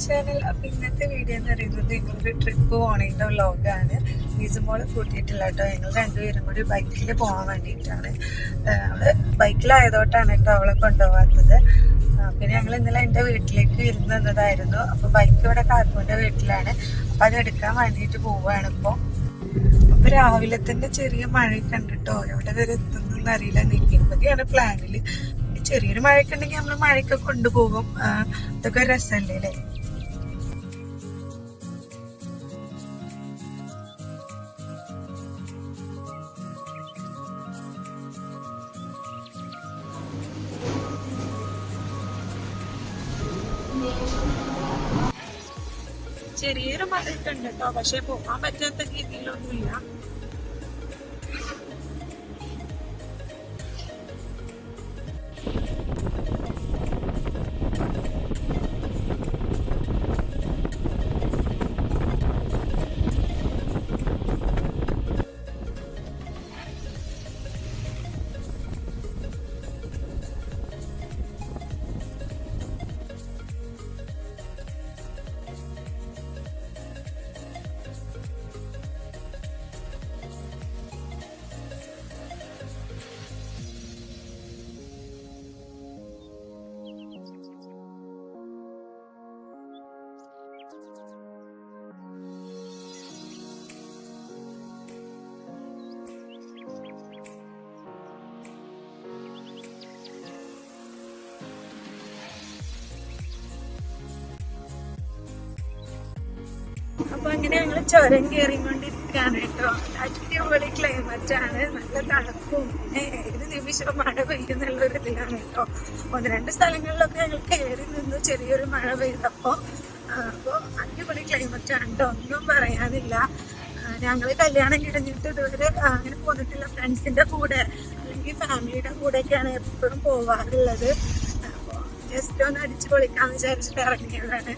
Channel. അപ്പം ഇന്നത്തെ video എന്ന് പറയുന്നത് ഞങ്ങളൊരു ട്രിപ്പ് പോകണേൻ്റെ വ്ലോഗാണ്. നിസുമോളെ കൂട്ടിയിട്ടില്ല കേട്ടോ. ഞങ്ങൾ രണ്ടുപേരും കൂടി ബൈക്കിൽ പോകാൻ വേണ്ടിയിട്ടാണ്. അവള് ബൈക്കിലായതോട്ടാണ് കേട്ടോ അവളെ കൊണ്ടുപോകാത്തത്. പിന്നെ ഞങ്ങൾ ഇന്നലെ എൻ്റെ വീട്ടിലേക്ക് ഇരുന്ന് വന്നതായിരുന്നു. അപ്പോൾ ബൈക്ക് ഇവിടെ കാർപ്പൂൻ്റെ വീട്ടിലാണ്. അപ്പം അത് എടുക്കാൻ വേണ്ടിയിട്ട് പോവുകയാണ് ഇപ്പോൾ. അപ്പോൾ രാവിലെ തന്നെ ചെറിയ മഴയൊക്കെ ഉണ്ട് കേട്ടോ. എവിടെ വരെ എത്തുന്നൊന്നും അറിയില്ല. നിൽക്കുമ്പോഴാണ് പ്ലാനിൽ. ചെറിയൊരു മഴയൊക്കെ ഉണ്ടെങ്കിൽ നമ്മൾ മഴയൊക്കെ കൊണ്ടുപോകും. അതൊക്കെ രസമല്ലേ അല്ലേ? ചെറിയൊരു മഴയൊക്കെ ഉണ്ട് കേട്ടോ. പക്ഷെ പോകാൻ പറ്റാത്ത രീതിയിലൊന്നുമില്ല. അപ്പൊ അങ്ങനെ ഞങ്ങള് ചുരം കയറിക്കൊണ്ടിരിക്കുകയാണ് കേട്ടോ. അടിപൊളി ക്ലൈമറ്റ് ആണ്. നല്ല തണുപ്പും പിന്നെ ഏത് നിമിഷവും മഴ പെയ്യുന്നുള്ളൊരു ഇതിലാണ് കേട്ടോ. ഒന്ന് രണ്ട് സ്ഥലങ്ങളിലൊക്കെ ഞങ്ങൾ കയറി നിന്ന് ചെറിയൊരു മഴ പെയ്തപ്പോ. അപ്പൊ അടിപൊളി ക്ലൈമറ്റ് ആണ് കേട്ടോ. ഒന്നും പറയാനില്ല. ഞങ്ങള് കല്യാണം കഴിഞ്ഞിട്ട് ഇതുവരെ അങ്ങനെ പോന്നിട്ടില്ല. ഫ്രണ്ട്സിന്റെ കൂടെ അല്ലെങ്കിൽ ഫാമിലിയുടെ കൂടെയൊക്കെയാണ് എപ്പോഴും പോവാറുള്ളത്. അപ്പൊ ജസ്റ്റ് ഒന്ന് അടിച്ചു പൊളിക്കാന്ന് വിചാരിച്ചിട്ട് ഇറങ്ങിയതാണ്.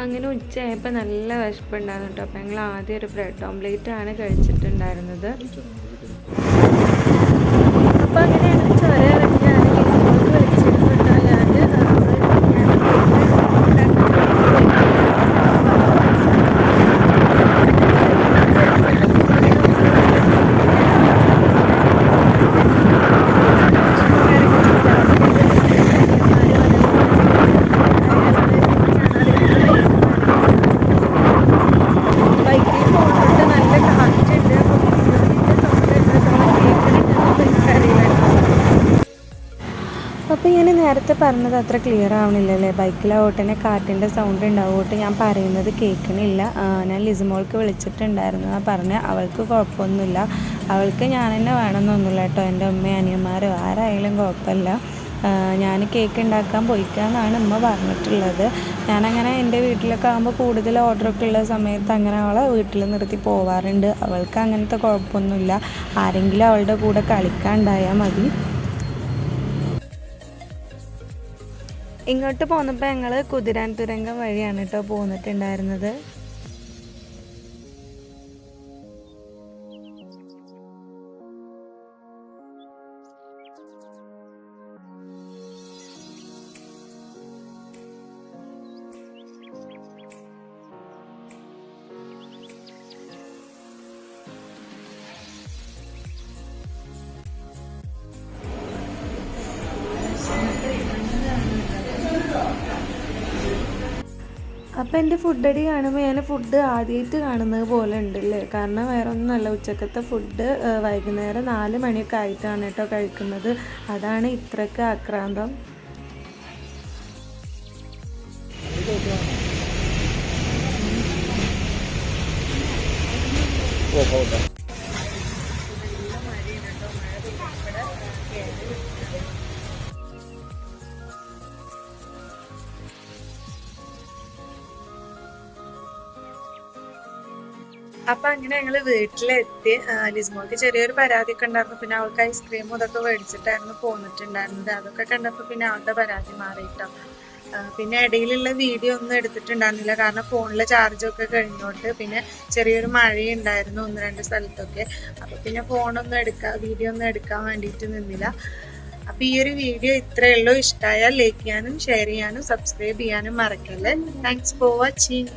അങ്ങനെ ഉച്ചയായപ്പോൾ നല്ല വിശപ്പുണ്ടായിരുന്നു കേട്ടോ. അപ്പോൾ ഞങ്ങൾ ആദ്യം ഒരു ബ്രെഡ് ഓംലേറ്റ് ആണ് കഴിച്ചിട്ടുണ്ടായിരുന്നത്. അപ്പോൾ അങ്ങനെ ഞങ്ങൾ ചുരം ഇറങ്ങിയാണ് ലിസ്ബോൾക്ക് വിളിച്ചിട്ടുണ്ടോ. അപ്പോൾ ഞാൻ നേരത്തെ പറഞ്ഞത് അത്ര ക്ലിയർ ആവണില്ലല്ലേ. ബൈക്കിലാവട്ടെ കാറ്റിൻ്റെ സൗണ്ട് ഉണ്ടാവട്ടെ ഞാൻ പറയുന്നത് കേൾക്കണില്ല. ഞാൻ ലിസുമോൾക്ക് വിളിച്ചിട്ടുണ്ടായിരുന്നു. ഞാൻ പറഞ്ഞ അവൾക്ക് കുഴപ്പമൊന്നുമില്ല. അവൾക്ക് ഞാൻ തന്നെ വേണമെന്നൊന്നുമില്ല കേട്ടോ. എൻ്റെ അമ്മയും അനിയന്മാരോ ആരായാലും കുഴപ്പമില്ല. ഞാൻ കേക്ക് ഉണ്ടാക്കാൻ പോയിക്കാന്നാണ് ഉമ്മ പറഞ്ഞിട്ടുള്ളത്. ഞാനങ്ങനെ എൻ്റെ വീട്ടിലൊക്കെ ആകുമ്പോൾ കൂടുതൽ ഓർഡറൊക്കെ ഉള്ള സമയത്ത് അങ്ങനെ അവളെ വീട്ടിൽ നിർത്തി പോവാറുണ്ട്. അവൾക്ക് അങ്ങനത്തെ കുഴപ്പമൊന്നുമില്ല. ആരെങ്കിലും അവളുടെ കൂടെ കളിക്കാൻ ഉണ്ടായാൽ മതി. ഇങ്ങോട്ട് പോന്നപ്പോൾ ഞങ്ങൾ കുതിരാൻ തുരങ്കം വഴിയാണ് കേട്ടോ പോന്നിട്ടുണ്ടായിരുന്നത്. അപ്പം എൻ്റെ ഫുഡ് അടി കാണുമ്പോൾ ഞാൻ ഫുഡ് ആദ്യമായിട്ട് കാണുന്നത് പോലെ ഉണ്ടല്ലേ. കാരണം വേറെ ഒന്നുമല്ല, ഉച്ചക്കത്തെ ഫുഡ് വൈകുന്നേരം 4 മണിയൊക്കെ ആയിട്ടാണ് കേട്ടോ കഴിക്കുന്നത്. അതാണ് ഇത്രയ്ക്ക് ആക്രാന്തം. അപ്പൊ അങ്ങനെ ഞങ്ങള് വീട്ടിലെത്തി. ലിസ്മോൾക്ക് ചെറിയൊരു പരാതിയൊക്കെ ഉണ്ടായിരുന്നു. പിന്നെ അവൾക്ക് ഐസ്ക്രീമും ഇതൊക്കെ മേടിച്ചിട്ടായിരുന്നു പോന്നിട്ടുണ്ടായിരുന്നത്. അതൊക്കെ കണ്ടപ്പോ പിന്നെ അവളുടെ പരാതി മാറിയിട്ടോ. പിന്നെ ഇടയിലുള്ള വീഡിയോ ഒന്നും എടുത്തിട്ടുണ്ടായിരുന്നില്ല, കാരണം ഫോണിലെ ചാർജൊക്കെ കഴിഞ്ഞോട്ട്. പിന്നെ ചെറിയൊരു മഴയുണ്ടായിരുന്നു 1-2 സ്ഥലത്തൊക്കെ. അപ്പൊ പിന്നെ വീഡിയോ ഒന്നും എടുക്കാൻ വേണ്ടിയിട്ട് നിന്നില്ല. അപ്പൊ ഈ ഒരു വീഡിയോ ഇത്രയേ ഉള്ളൂ. ഇഷ്ടമായാൽ ലൈക്ക് ചെയ്യാനും ഷെയർ ചെയ്യാനും സബ്സ്ക്രൈബ് ചെയ്യാനും മറക്കല്ലേ. Thanks for watching.